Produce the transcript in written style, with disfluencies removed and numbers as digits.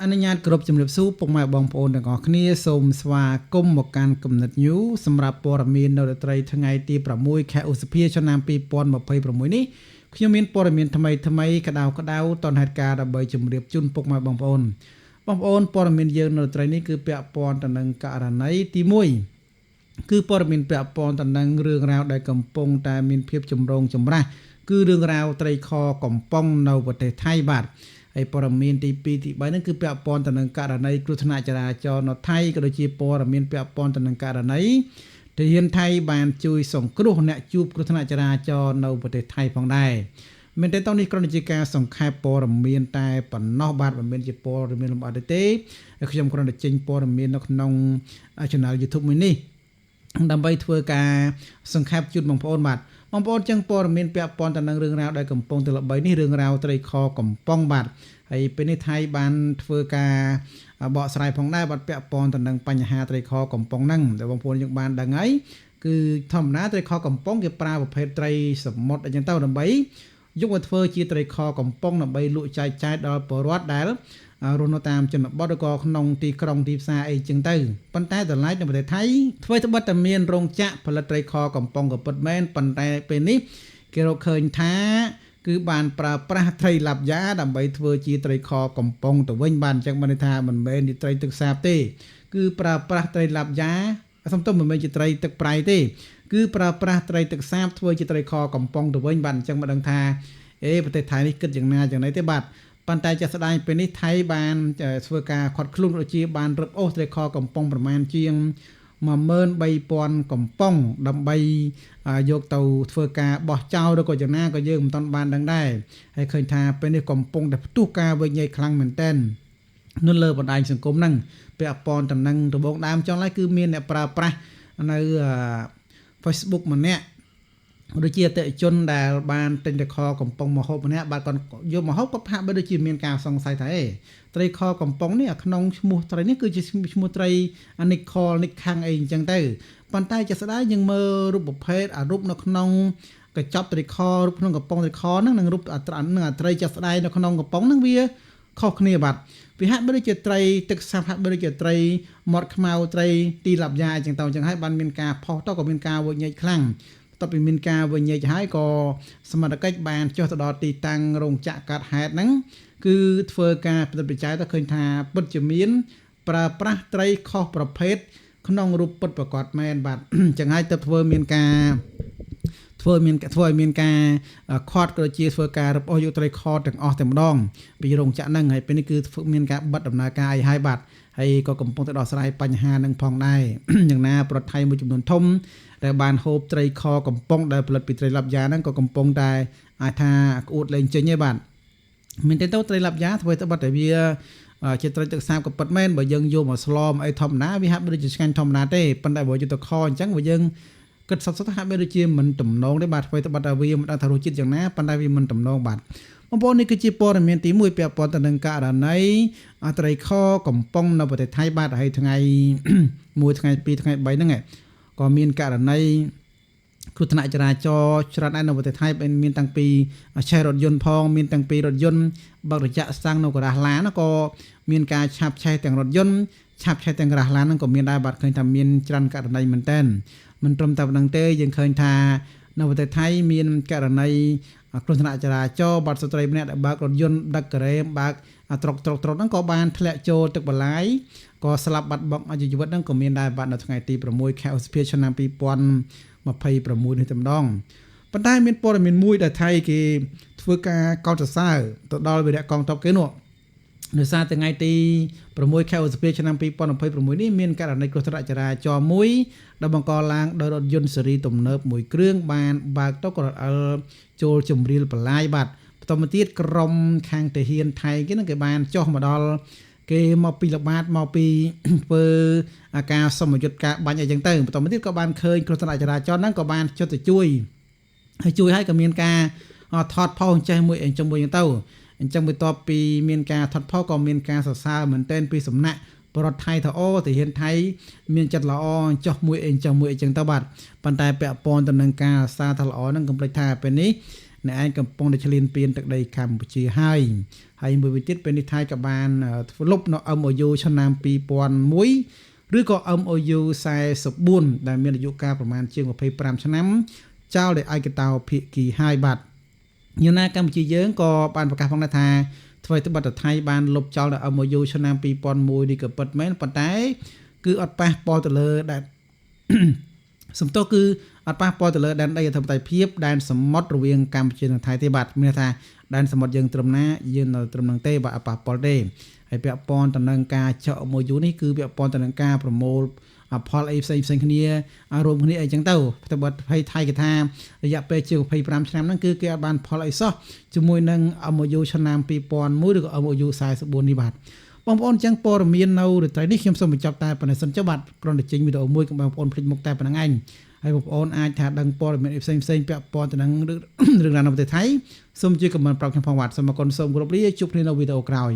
អនុញ្ញាតគ្រប់ជំរាបសួរពុកម៉ែបងប្អូនទាំងអស់គ្នាសូមស្វាគមន៍មកកាន់គំនិតញូសម្រាប់ព័ត៌មាននៅរាត្រីថ្ងៃទី6ខែឧសភាឆ្នាំ2026នេះខ្ញុំមានព័ត៌មានថ្មីក្តៅតនហេតុការណ៍ដើម្បីជម្រាបជូនពុកម៉ែបងប្អូនព័ត៌មានយើងនៅរាត្រីនេះគឺពាក់ព័ន្ធទៅនឹងករណីទី1គឺព័ត៌មានពាក់ព័ន្ធទៅនឹងរឿងរ៉ាវដែលកំពុងតែមានភាពចម្រូងចម្រាសគឺរឿងរ៉ាវត្រីខកំប៉ុងនៅប្រទេសថៃបាទហើយព័ត៌មានទី2ទី3ហ្នឹងគឺពាក់ព័ន្ធទៅនឹងករណីគ្រោះថ្នាក់ចរាចរណ៍នៅថៃក៏ដូចជាព័ត៌មានពាក់ព័ន្ធទៅនឹងករណីទាហានថៃបានជួយសង្គ្រោះអ្នកជួបគ្រោះថ្នាក់ចរាចរណ៍នៅប្រទេសថៃផងដែរមែនទេតោះនេះគ្រាន់តែជាការសង្ខេបព័ត៌មានតែប៉ុណ្ណោះបាទមិនមែនជាព័ត៌មានលម្អិតទេខ្ញុំគ្រាន់តែចេញព័ត៌មាននៅក្នុង Channel YouTube មួយនេះដើម្បីធ្វើការសង្ខេបជូនបងប្អូនបាទបងប្អូនចឹងព័ត៌មានពាក់ព័ន្ធទៅនឹងរឿងរ៉ាវដែលកំពុងតែល្បីនេះរឿងរ៉ាវត្រីខកំប៉ុងបាទហើយពេលនេះថៃបានធ្វើការបកស្រាយផងដែរបាទពាក់ព័ន្ធទៅនឹងបញ្ហាត្រីខកំប៉ុងហ្នឹងដែលបងប្អូនយើងបានដឹងហើយគឺធម្មតាត្រីខកំប៉ុងគេប្រើប្រភេទត្រីសមុទ្រអញ្ចឹងទៅដើម្បីយកមកធ្វើជាត្រីខកំប៉ុងដើម្បីលក់ចែកចាយដល់ពលរដ្ឋដែលរស់នៅតាមជនបទឬក៏ក្នុងទីក្រុងទីផ្សារអីចឹងទៅប៉ុន្តែតម្លៃនៅប្រទេសថៃធ្វើត្បិតតែមានរោងចក្រផលិតត្រីខកំប៉ុងក៏ពិតមែនប៉ុន្តែពេលនេះគេរកឃើញថាគឺបានប្រើប្រាស់ត្រីឡាប់យ៉ាដើម្បីធ្វើជាត្រីខកំប៉ុងទៅវិញបានអញ្ចឹងបានន័យថាមិនមែនជាត្រីទឹកសាបទេគឺប្រើប្រាស់ត្រីឡាប់យ៉ាសំទោសមិនមែនជាត្រីទឹកប្រៃទេគឺប្រើប្រាស់ត្រីទឹកសាបធ្វើជាត្រីខកំប៉ុងទៅវិញបានអញ្ចឹងមិនដឹងថាប្រទេសថៃនេះគិតយ៉ាងណាយ៉ាងណីទេបាទប៉ុន្តែជាស្ដាយពេលនេះថៃបានធ្វើការខាត់ខ្លួនដូចជាបានរឹបអូសត្រីខកំប៉ុងប្រមាណជាង 13,000 កំប៉ុងដើម្បីយកទៅធ្វើការបោះចោលឬក៏យ៉ាងណាក៏យើងមិនទាន់បានដឹងដែរហើយឃើញថាពេលនេះកំពុងតែផ្ទុះការវិញ្ញាខ្លាំងមែនទែននៅលើបណ្ដាញសង្គមហ្នឹងពាក់ព័ន្ធទៅនឹងដំបងដើមចុងឡើយគឺមានអ្នកប្រើប្រាស់នៅ Facebook ម្នាក់ដូចជាអតិថិជនដែលបានទិញត្រីខកំប៉ុងមកហូបម្នាក់បាទគាត់យកមកហូបគាត់ហាក់បីដូចជាមានការសង្ស័យថាត្រីខកំប៉ុងនេះក្នុងឈ្មោះត្រីនេះគឺជាឈ្មោះត្រីនិកខលនិកខាំងអីអញ្ចឹងទៅប៉ុន្តែជាស្ដាយយើងមើលរូបប្រភេទរូបនៅក្នុងកញ្ចប់ត្រីខរូបក្នុងកំប៉ុងត្រីខហ្នឹងនិងរូបត្រីជាស្ដាយនៅក្នុងកំប៉ុងហ្នឹងវាខុសគ្នាបាទវាហាក់បីដូចជាត្រីទឹកសាបហាក់បីដូចជាត្រីមាត់ខ្មៅត្រីទីឡាប់យ៉ាអញ្ចឹងទៅអញ្ចឹងហើយបានមានការផុសទៅក៏មានការវញែកខ្លាំងតទៅមានការវិញ្ញាហើយក៏សមត្ថកិច្ចបានចុះទៅដល់ទីតាំងរោងចក្រកាត់ហេតុហ្នឹងគឺធ្វើការពិនិត្យវិจัยទៅឃើញថាពិតជាមានប្រើប្រាស់ត្រីខុសប្រភេទក្នុងរូបពិតប្រកបមែនបាទអញ្ចឹងហើយទៅធ្វើឲ្យមានការខាត់ក៏ជាធ្វើការរឹបអូសយកត្រីខទាំងអស់តែម្ដងពីរោងចក្រហ្នឹងហើយពេលនេះគឺមានការបិទដំណើរការអីហើយបាទហើយក៏កំពុងតែដោះស្រាយបញ្ហានឹងផងដែរយ៉ាងណាប្រទេសថៃមួយចំនួនធំដែលបានហូបត្រីខកំប៉ុងដែលផលិតពីត្រីឡាប់យ៉ាហ្នឹងក៏កំពុងតែអាចថាក្អួតលេងចេញឯបាទមានតែទៅត្រីឡាប់យ៉ាធ្វើទៅបាត់តែវាជាត្រីទឹកសាបក៏ពិតមែនបើយើងយកមកស្លមអីធម្មតាវាហាក់ដូចជាឆ្ងាញ់ធម្មតាទេប៉ុន្តែបើយកទៅខអញ្ចឹងបើយើងគិតសតហាក់ដូចជាមិនតំណងទេបាទធ្វើទៅបាត់តែវាមិនដឹងថារសជាតិយ៉ាងណាប៉ុន្តែវាមិនតំណងបាទបងប្អូននេះគឺជាព័ត៌មានទី1ពាក់ព័ន្ធទៅនឹងករណីត្រីខកំប៉ុងនៅប្រទេសថៃបាទហើយថ្ងៃ1ថ្ងៃ2ថ្ងៃ3ហ្នឹងក៏មានករណីគ្រោះថ្នាក់ចរាចរណ៍ច្រើនឯនៅប្រទេសថៃមានតាំងពីឆេះរថយន្តផងមានតាំងពីរថយន្តបើករយៈសាំងនៅកន្លះឡានក៏មានការឆាបឆេះទាំងរថយន្តឆាបឆេះទាំងកន្លះឡានហ្នឹងក៏មានដែរបាទឃើញថាមានច្រើនករណីមែនតើមិនត្រឹមតែប៉ុណ្្នឹងទេយើងឃើញថានៅប្រទេសថៃមានករណីគ្រោះថ្នាក់ចរាចរណ៍បាត់ស្ត្រីម្នាក់ដែលបើករថយន្តដឹកការ៉េបើកត្រុកហ្នឹងក៏បានធ្លាក់ចូលទឹកបលាយក៏ស្លាប់បាត់បង់អាយុជីវិតហ្នឹងក៏មានដែរបាទនៅថ្ងៃទី6ខែឧសភាឆ្នាំ2026នេះតែម្ដងប៉ុន្តែមានព័ត៌មានមួយដែលថៃគេធ្វើការកោតសរសើរទៅដល់វីរៈកងទ័ពគេនោះនៅសារថ្ងៃទី6ខែឧសភាឆ្នាំ2026នេះមានករណីគ្រោះថ្នាក់ចរាចរណ៍មួយដែលបង្កឡើងដោយរថយន្តស៊េរីទំនើបមួយគ្រឿងបានបើកទៅក៏រត់អិលចូលជំរាលបលាយបាទបន្តមកទៀតក្រុមខាងទាហានថៃគេនឹងគេបានចុះមកដល់គេមកពីល្បាតមកពីធ្វើការសមយុទ្ធការបាញ់អីចឹងទៅបន្តមកទៀតក៏បានឃើញគ្រោះថ្នាក់ចរាចរណ៍ហ្នឹងក៏បានចុះទៅជួយហើយក៏មានការថតផុសចេះមួយអីចឹងមួយចឹងទៅអញ្ចឹងបន្ទាប់ពីមានការថតផុសក៏មានការសរសើរមែនទែនពីសំណាក់បរដ្ឋថៃថាអូទាហានថៃមានចិត្តល្អចុះមួយអីចឹងទៅបាទប៉ុន្តែពាក់ព័ន្ធទៅនឹងការសារថាល្អហ្នឹងកុំភ្លេចថាពេលនេះ អ្នកឯងកំពុងតែឆ្លៀនពៀនទឹកដីកម្ពុជាហើយមួយវិញទៀតពេលនេះថៃក៏បានធ្វើលុបនៅ MOU ឆ្នាំ2001 ឬក៏ MOU 44ដែលមានអាយុកាលប្រមាណជាង25ឆ្នាំចោលដោយឯកតោភាគីហើយបាទយ៉ាងណាកម្ពុជាយើងក៏បានប្រកាសផងដែរថាធ្វើឲ្យត្បិតតែថៃបានលុបចោលនៅ MOU ឆ្នាំ2001នេះក៏ពិតមែនប៉ុន្តែគឺអត់ប៉ះពាល់ទៅលើដែលសំទោសគឺអត់ប៉ះពាល់ទៅលើដែនដីអធិបតេយ្យភាពដែនសមុទ្ររវាងកម្ពុជានិងថៃទេបាទមានថាដែនសមុទ្រយើងត្រឹមណាយើងនៅត្រឹមនឹងទេបាទអត់ប៉ះពាល់ទេហើយពាក់ព័ន្ធទៅនឹងការចុះ MOU នេះគឺពាក់ព័ន្ធទៅនឹងការប្រមូលផលអីផ្សេងគ្នារួមគ្នាអីចឹងទៅតែបើថៃគេថារយៈពេលជាង25ឆ្នាំហ្នឹងគឺគេអត់បានផលអីសោះជាមួយនឹង MOU ឆ្នាំ2001ឬក៏ MOU 44នេះបាទបងប្អូនចឹងព័ត៌មាននៅរាត្រីនេះខ្ញុំសូមបញ្ចប់តែប៉ុណ្ណេះសិនចុះបាទគ្រាន់តែចេញវីដេអូមួយកុំបងប្អូនភ្លេចមុខតែប៉ុណ្្នឹងឯងហើយបងប្អូនអាចថាដឹងព័ត៌មានផ្សេងពាក់ព័ន្ធទៅនឹងរឿងរ៉ាវនៅប្រទេសថៃសូមជួយខមមិនប្រាប់ខ្ញុំផងបាទសូមអរគុណសូមគោរពលាជួបគ្នានៅវីដេអូក្រោយ